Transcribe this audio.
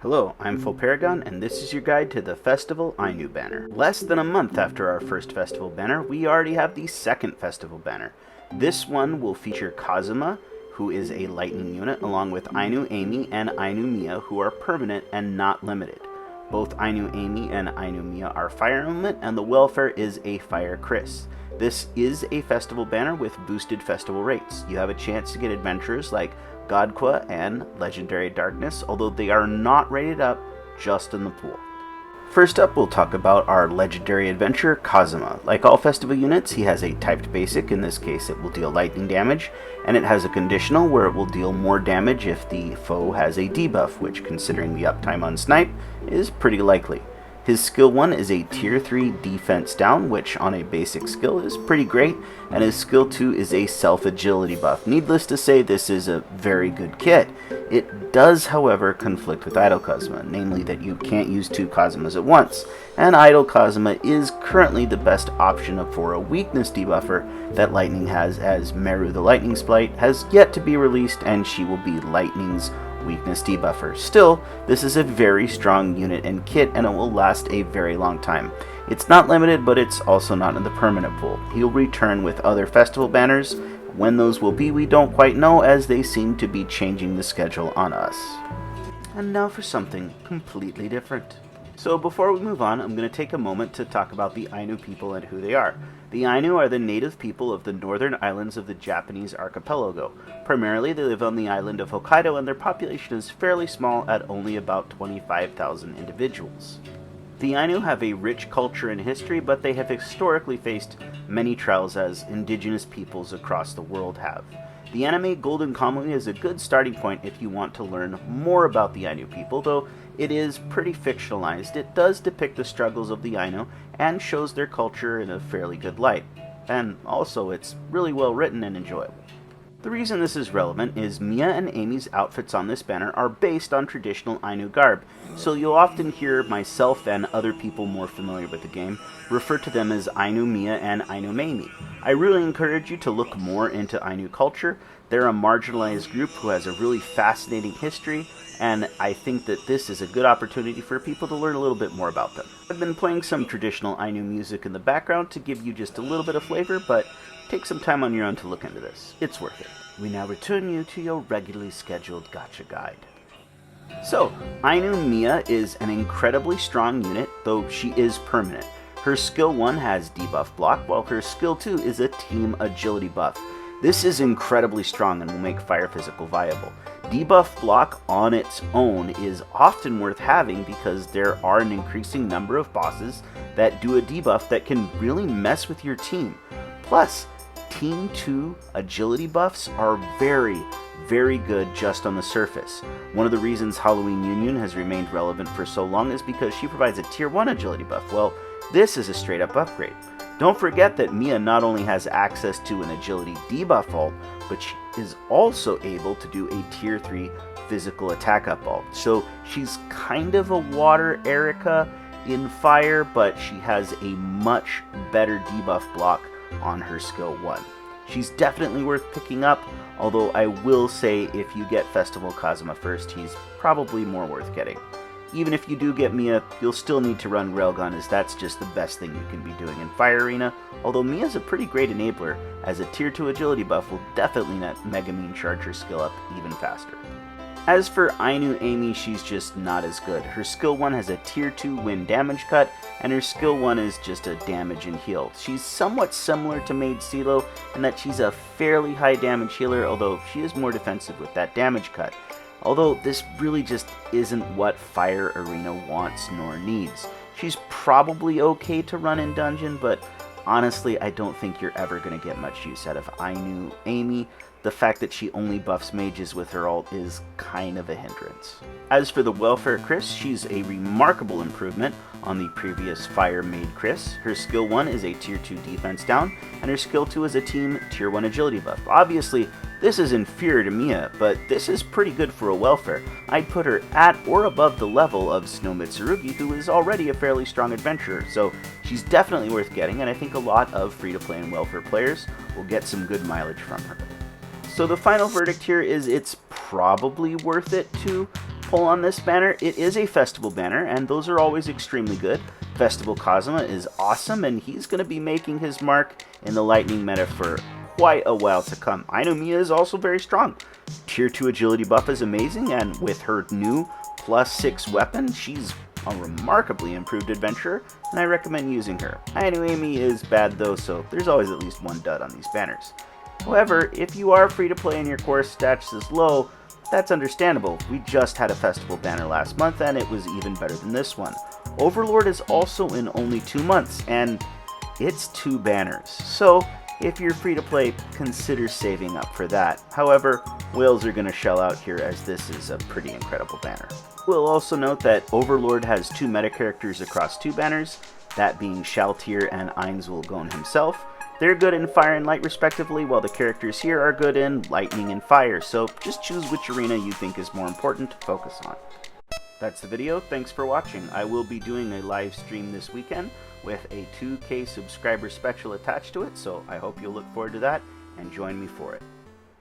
Hello, I'm Full Paragon, and this is your guide to the Festival Ainu banner. Less than a month after our first festival banner, we already have the second festival banner. This one will feature Kazuma, who is a lightning unit, along with Ainu Amy and Ainu Mia, who are permanent and not limited. Both Ainu Amy and Ainu Mia are fire element, and the welfare is a fire Chris. This is a festival banner with boosted festival rates. You have a chance to get adventurers like Godqua and Legendary Darkness, although they are not rated up, just in the pool. First up, we'll talk about our legendary adventurer, Kazuma. Like all festival units, he has a typed basic. In this case, it will deal lightning damage, and it has a conditional where it will deal more damage if the foe has a debuff, which, considering the uptime on snipe, is pretty likely. His skill 1 is a tier 3 defense down, which on a basic skill is pretty great, and his skill 2 is a self-agility buff. Needless to say, this is a very good kit. It does, however, conflict with Idle Kazuma, namely that you can't use two Kazumas at once, and Idle Kazuma is currently the best option for a weakness debuffer that Lightning has, as Meru the Lightning Splite has yet to be released, and she will be Lightning's weakness debuffer. Still, this is a very strong unit and kit, and it will last a very long time. It's not limited, but it's also not in the permanent pool. He'll return with other festival banners. When those will be, we don't quite know, as they seem to be changing the schedule on us. And now for something completely different. So before we move on, I'm going to take a moment to talk about the Ainu people and who they are. The Ainu are the native people of the northern islands of the Japanese archipelago. Primarily, they live on the island of Hokkaido, and their population is fairly small at only about 25,000 individuals. The Ainu have a rich culture and history, but they have historically faced many trials, as indigenous peoples across the world have. The anime Golden Kamuy is a good starting point if you want to learn more about the Ainu people, though it is pretty fictionalized. It does depict the struggles of the Ainu and shows their culture in a fairly good light. And also, it's really well written and enjoyable. The reason this is relevant is Mia and Amy's outfits on this banner are based on traditional Ainu garb, so you'll often hear myself and other people more familiar with the game refer to them as Ainu Mia and Ainu Amy. I really encourage you to look more into Ainu culture. They're a marginalized group who has a really fascinating history, and I think that this is a good opportunity for people to learn a little bit more about them. I've been playing some traditional Ainu music in the background to give you just a little bit of flavor, but take some time on your own to look into this. It's worth it. We now return you to your regularly scheduled gacha guide. So, Ainu Mia is an incredibly strong unit, though she is permanent. Her skill 1 has debuff block, while her skill 2 is a team agility buff. This is incredibly strong and will make fire physical viable. Debuff block on its own is often worth having because there are an increasing number of bosses that do a debuff that can really mess with your team. Plus, Team 2 agility buffs are very, very good just on the surface. One of the reasons Halloween Union has remained relevant for so long is because she provides a tier 1 agility buff. Well, this is a straight up upgrade. Don't forget that Mia not only has access to an agility debuff ult, but she is also able to do a tier 3 physical attack up ult. So she's kind of a water Erica in fire, but she has a much better debuff block on her skill 1. She's definitely worth picking up, although I will say if you get Festival Kazuma first, he's probably more worth getting. Even if you do get Mia, you'll still need to run Railgun, as that's just the best thing you can be doing in Fire Arena, although Mia's a pretty great enabler, as a tier 2 agility buff will definitely let Megumin charge her skill up even faster. As for Ainu Amy, she's just not as good. Her skill 1 has a tier 2 wind damage cut, and her skill 1 is just a damage and heal. She's somewhat similar to Maid CeeLo in that she's a fairly high damage healer, although she is more defensive with that damage cut. Although this really just isn't what Fire Arena wants nor needs. She's probably okay to run in dungeon, but honestly, I don't think you're ever going to get much use out of Ainu Amy. The fact that she only buffs mages with her ult is kind of a hindrance. As for the Welfare Chris, she's a remarkable improvement on the previous Fire Maid Chris. Her skill 1 is a tier 2 defense down, and her skill 2 is a team tier 1 agility buff. Obviously, this is inferior to Mia, but this is pretty good for a Welfare. I'd put her at or above the level of Snow Mitsurugi, who is already a fairly strong adventurer, so she's definitely worth getting, and I think a lot of free-to-play and Welfare players will get some good mileage from her. So the final verdict here is it's probably worth it to pull on this banner, it is a festival banner, and those are always extremely good. Festival Kazuma is awesome, and he's going to be making his mark in the lightning meta for quite a while to come. Ainu Mia is also very strong. Tier 2 agility buff is amazing, and with her new +6 weapon, she's a remarkably improved adventurer, and I recommend using her. Ainu Amy is bad though, so there's always at least one dud on these banners. However, if you are free to play and your core stats is low, that's understandable. We just had a festival banner last month, and it was even better than this one. Overlord is also in only 2 months, and it's 2 banners. So if you're free to play, consider saving up for that. However, whales are going to shell out here, as this is a pretty incredible banner. We'll also note that Overlord has 2 meta characters across 2 banners, that being Shaltir and Ainswolgon himself. They're good in fire and light respectively, while the characters here are good in lightning and fire, so just choose which arena you think is more important to focus on. That's the video, thanks for watching. I will be doing a live stream this weekend with a 2K subscriber special attached to it, so I hope you'll look forward to that and join me for it.